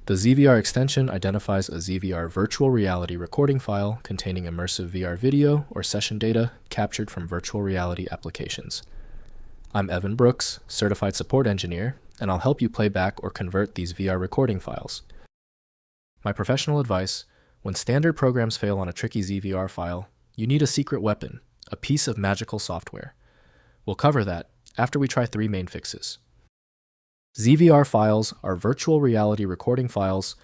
The ZVR extension identifies a ZVR virtual reality recording file containing immersive VR video or session data captured from virtual reality applications. I'm Evan Brooks, Certified Support Engineer, and I'll help you play back or convert these VR recording files. My professional advice: when standard programs fail on a tricky ZVR file, you need a secret weapon, a piece of magical software. We'll cover that after we try 3 main fixes. ZVR files are virtual reality recording files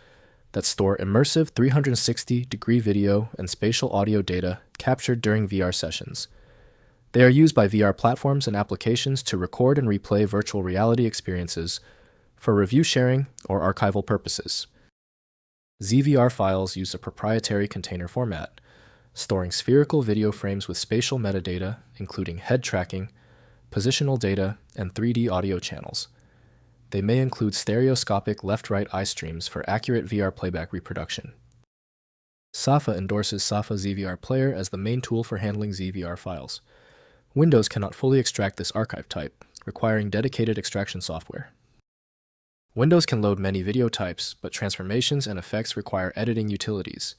that store immersive 360-degree video and spatial audio data captured during VR sessions. They are used by VR platforms and applications to record and replay virtual reality experiences for review sharing or archival purposes. ZVR files use a proprietary container format, storing spherical video frames with spatial metadata, including head tracking, positional data, and 3D audio channels. They may include stereoscopic left-right eye streams for accurate VR playback reproduction. SAFA endorses SAFA ZVR Player as the main tool for handling ZVR files. Windows cannot fully extract this archive type, requiring dedicated extraction software. Windows can load many video types, but transformations and effects require editing utilities.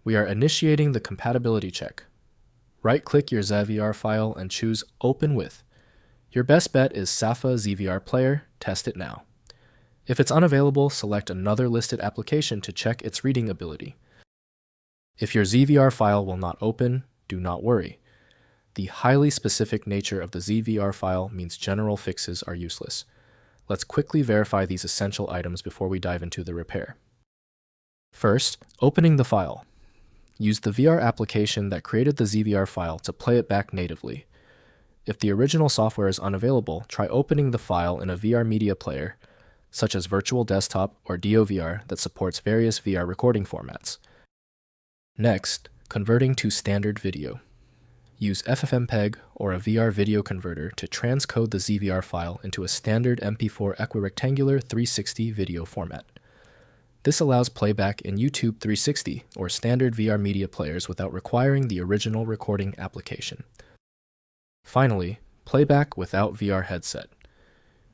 We are initiating the compatibility check. Right-click your ZVR file and choose Open With. Your best bet is SAFA ZVR Player. Test it now. If it's unavailable, select another listed application to check its reading ability. If your ZVR file will not open, do not worry. The highly specific nature of the ZVR file means general fixes are useless. Let's quickly verify these essential items before we dive into the repair. First, opening the file. Use the VR application that created the ZVR file to play it back natively. If the original software is unavailable, try opening the file in a VR media player, such as Virtual Desktop or DeoVR that supports various VR recording formats. Next, converting to standard video. Use FFmpeg or a VR video converter to transcode the ZVR file into a standard MP4 equirectangular 360 video format. This allows playback in YouTube 360 or standard VR media players without requiring the original recording application. Finally, playback without VR headset.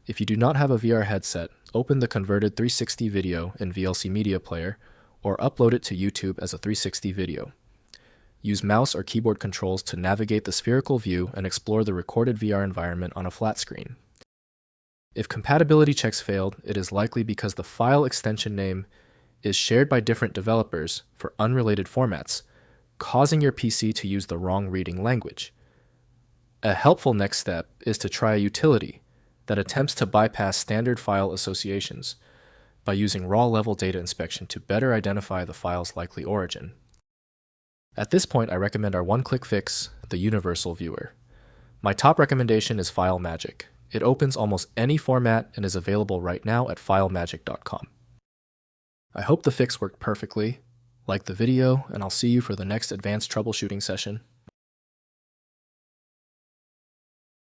If you do not have a VR headset, open the converted 360 video in VLC media player or upload it to YouTube as a 360 video. Use mouse or keyboard controls to navigate the spherical view and explore the recorded VR environment on a flat screen. If compatibility checks failed, it is likely because the file extension name is shared by different developers for unrelated formats, causing your PC to use the wrong reading language. A helpful next step is to try a utility that attempts to bypass standard file associations by using raw-level data inspection to better identify the file's likely origin. At this point, I recommend our one-click fix, the Universal Viewer. My top recommendation is FileMagick. It opens almost any format and is available right now at filemagick.com. I hope the fix worked perfectly. Like the video, and I'll see you for the next advanced troubleshooting session.